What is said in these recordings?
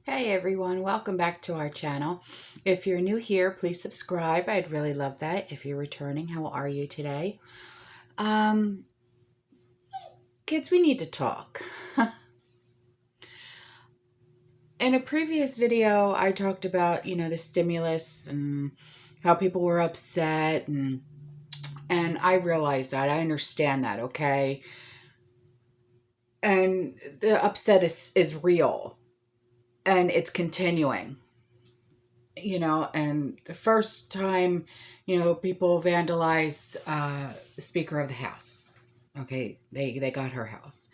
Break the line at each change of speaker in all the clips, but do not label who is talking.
Hey everyone, welcome back to our channel. If you're new here, please subscribe. I'd really love that. If you're returning, how are you today? Um, Kids, we need to talk. In a previous video, I talked about, the stimulus and how people were upset and I realize that. I understand that, okay? And the upset is real and it's continuing. And the first time, people vandalized the Speaker of the House. Okay, they got her house.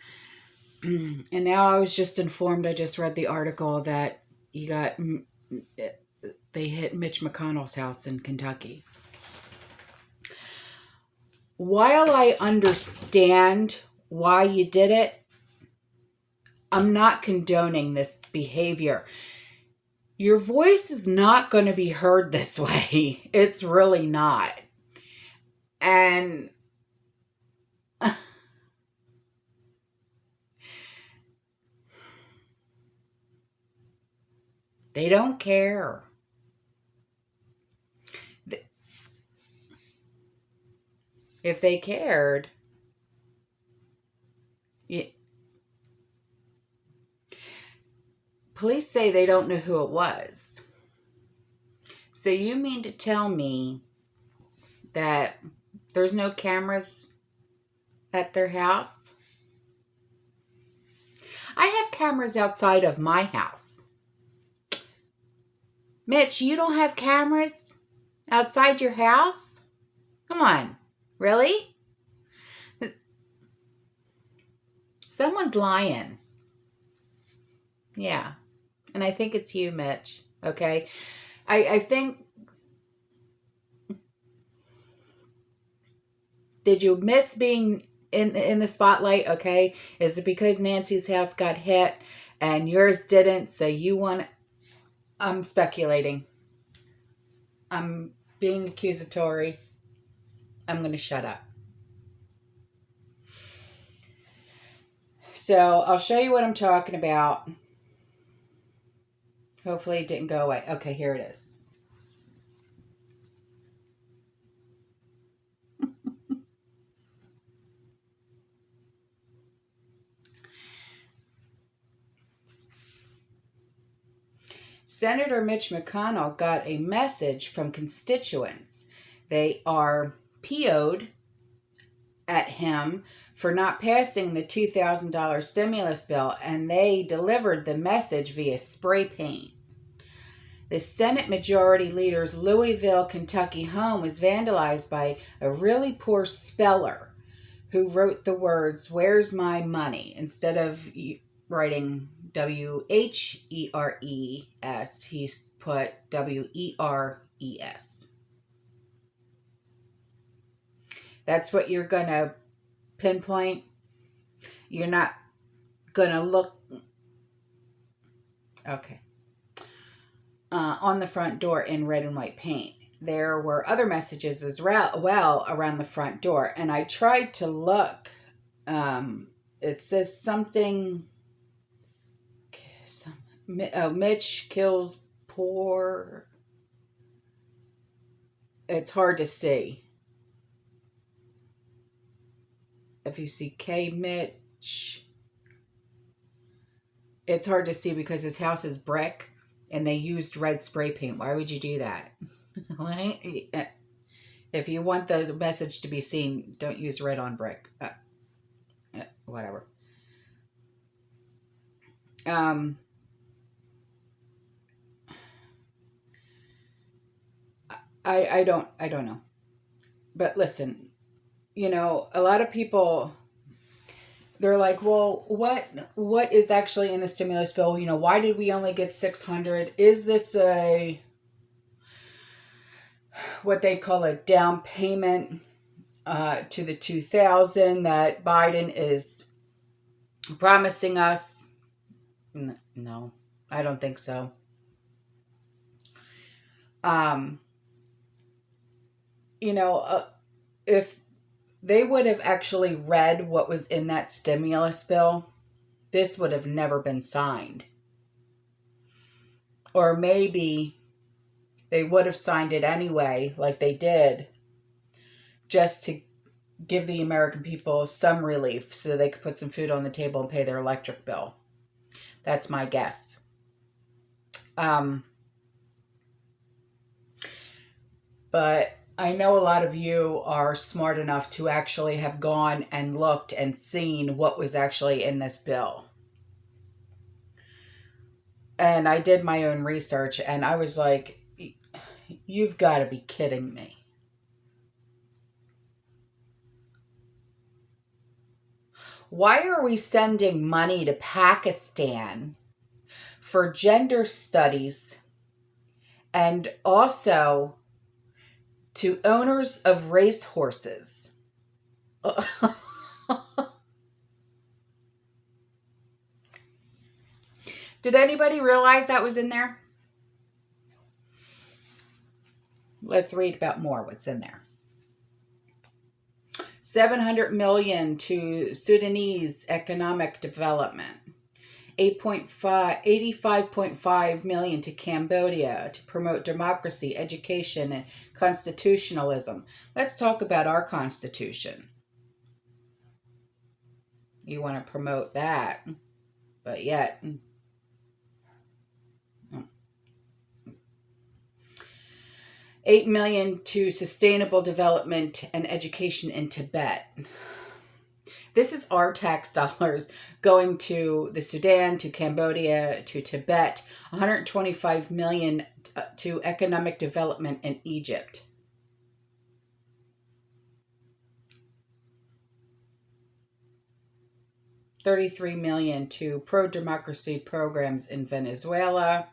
And now I was just informed, I just read the article that they hit Mitch McConnell's house in Kentucky. While I understand why you did it, I'm not condoning this behavior. Your voice is not going to be heard this way. It's really not. And they don't care. If they cared, police say they don't know who it was. So you mean to tell me that there's no cameras at their house? I have cameras outside of my house. Mitch, you don't have cameras outside your house? Come on. Really? Someone's lying. Yeah. And I think it's you, Mitch. Okay? I think... Did you miss being in the spotlight? Okay. Is it because Nancy's house got hit and yours didn't? So you want... I'm speculating. I'm being accusatory. I'm going to shut up. So I'll show you what I'm talking about. Hopefully it didn't go away. Okay, here it is. Senator Mitch McConnell got a message from constituents. They are PO'd at him for not passing the $2,000 stimulus bill, and they delivered the message via spray paint. The Senate Majority Leader's Louisville, Kentucky home was vandalized by a really poor speller who wrote the words, "Where's my money?" instead of writing WHERES, he's put WERES. That's what you're going to pinpoint. You're not going to look... Okay. On the front door in red and white paint. There were other messages as well around the front door. And I tried to look. It says something... Mitch kills poor... It's hard to see. If you see K. Mitch... It's hard to see because his house is brick. And they used red spray paint. Why would you do that? If you want the message to be seen, don't use red on brick. Whatever. I don't know. But listen, a lot of people... They're like, well, what is actually in the stimulus bill? Why did we only get $600? Is this what they call a down payment to the $2,000 that Biden is promising us? No, I don't think so. If they would have actually read what was in that stimulus bill, this would have never been signed. Or maybe they would have signed it anyway, like they did, just to give the American people some relief so they could put some food on the table and pay their electric bill. That's my guess. But I know a lot of you are smart enough to actually have gone and looked and seen what was actually in this bill. And I did my own research, and I was like, you've got to be kidding me. Why are we sending money to Pakistan for gender studies and also to owners of racehorses? Did anybody realize that was in there? Let's read about more what's in there. 700 million to Sudanese economic development. 85.5 million to Cambodia to promote democracy, education, and constitutionalism. Let's talk about our Constitution. You want to promote that, but yet... $8 million to sustainable development and education in Tibet. This is our tax dollars going to the Sudan, to Cambodia, to Tibet. 125 million to economic development in Egypt. $33 million to pro-democracy programs in Venezuela.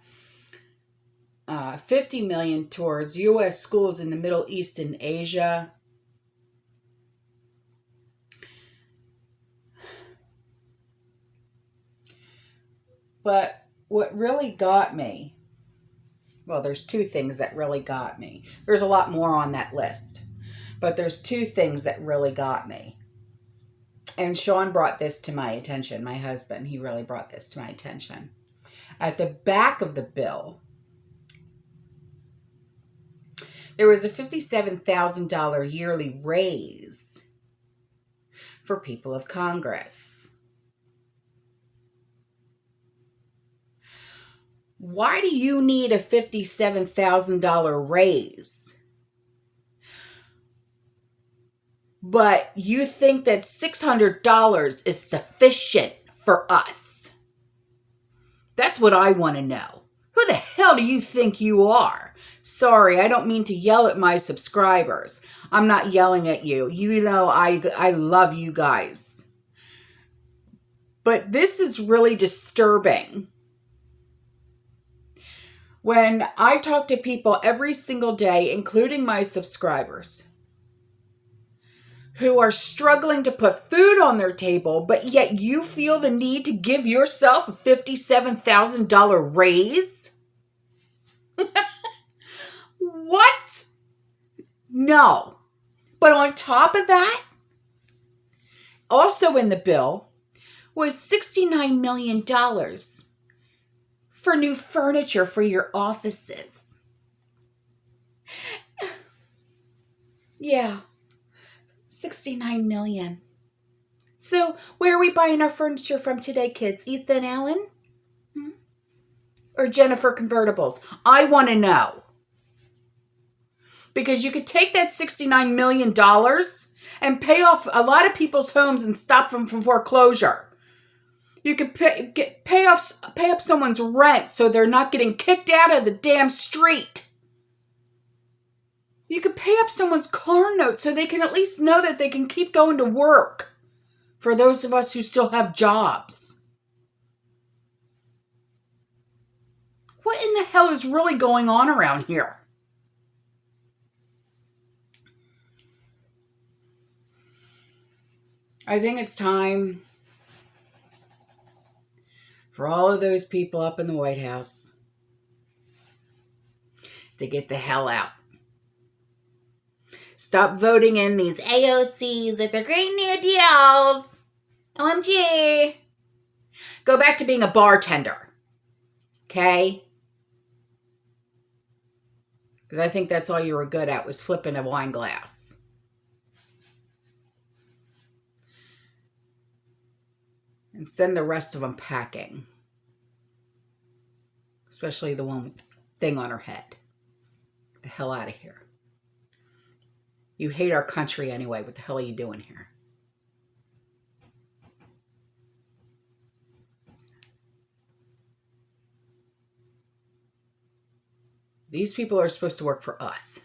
50 million towards U.S. schools in the Middle East and Asia. But what really got me, well, there's two things that really got me. There's a lot more on that list, but there's two things that really got me. And Sean brought this to my attention, my husband. He really brought this to my attention. At the back of the bill, there was a $57,000 yearly raise for people of Congress. Why do you need a $57,000 raise? But you think that $600 is sufficient for us? That's what I want to know. Who the hell do you think you are? Sorry, I don't mean to yell at my subscribers. I'm not yelling at you. You know I love you guys. But this is really disturbing. When I talk to people every single day, including my subscribers, who are struggling to put food on their table, but yet you feel the need to give yourself a $57,000 raise? What? No. But on top of that, also in the bill was $69 million for new furniture for your offices. Yeah, $69 million. So where are we buying our furniture from today, kids? Ethan Allen? Or Jennifer Convertibles? I want to know. Because you could take that $69 million and pay off a lot of people's homes and stop them from foreclosure. You could pay up someone's rent so they're not getting kicked out of the damn street. You could pay up someone's car note so they can at least know that they can keep going to work. For those of us who still have jobs. What in the hell is really going on around here? I think it's time for all of those people up in the White House to get the hell out. Stop voting in these AOCs at their great new deals. OMG. Go back to being a bartender. Okay? Because I think that's all you were good at, was flipping a wine glass. And send the rest of them packing. Especially the one with the thing on her head. Get the hell out of here. You hate our country anyway. What the hell are you doing here? These people are supposed to work for us.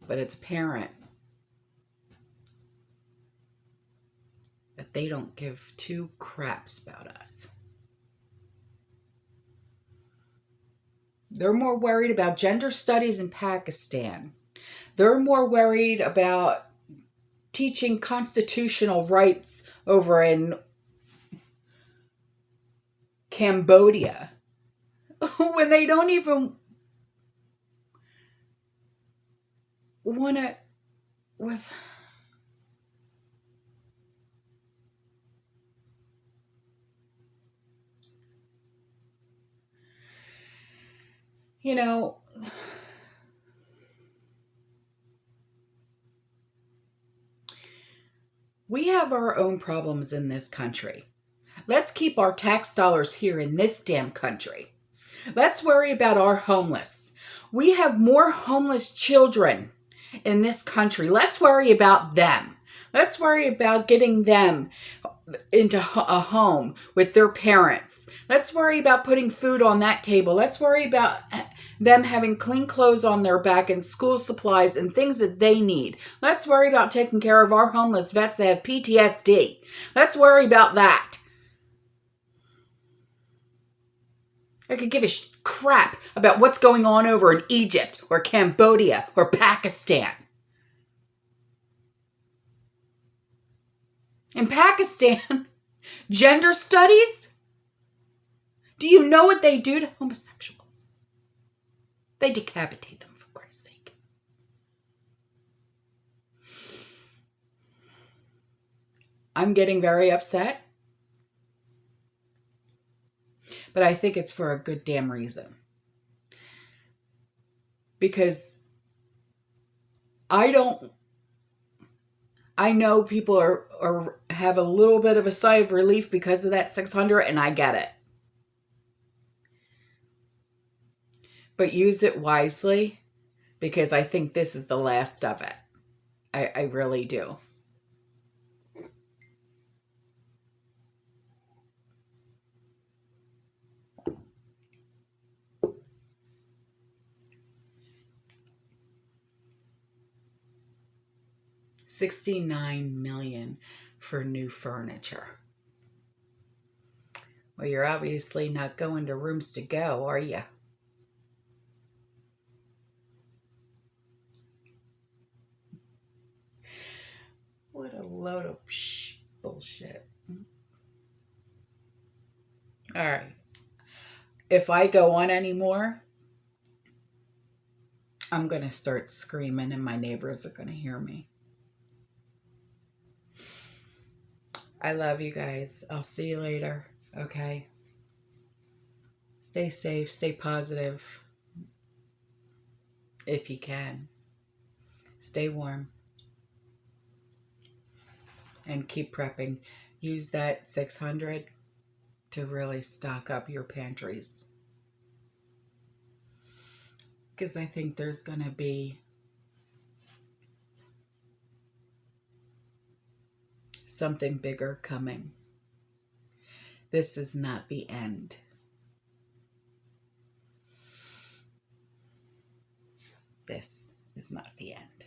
But it's apparent that they don't give two craps about us. They're more worried about gender studies in Pakistan. They're more worried about teaching constitutional rights over in Cambodia when they don't even want to with you know, we have our own problems in this country. Let's keep our tax dollars here in this damn country. Let's worry about our homeless. We have more homeless children in this country. Let's worry about them. Let's worry about getting them into a home with their parents. Let's worry about putting food on that table. Let's worry about them having clean clothes on their back and school supplies and things that they need. Let's worry about taking care of our homeless vets that have PTSD. Let's worry about that. I could give a crap about what's going on over in Egypt or Cambodia or Pakistan. In Pakistan, gender studies? Do you know what they do to homosexuals? They decapitate them, for Christ's sake. I'm getting very upset. But I think it's for a good damn reason. Because I know people are have a little bit of a sigh of relief because of that 600, and I get it. But use it wisely, because I think this is the last of it. I really do. $69 million for new furniture. Well, you're obviously not going to Rooms to Go, are you? What a load of bullshit. All right. If I go on anymore, I'm going to start screaming and my neighbors are going to hear me. I love you guys. I'll see you later. Okay. Stay safe. Stay positive. If you can. Stay warm. And keep prepping. Use that 600 to really stock up your pantries. Because I think there's going to be something bigger coming. This is not the end. This is not the end.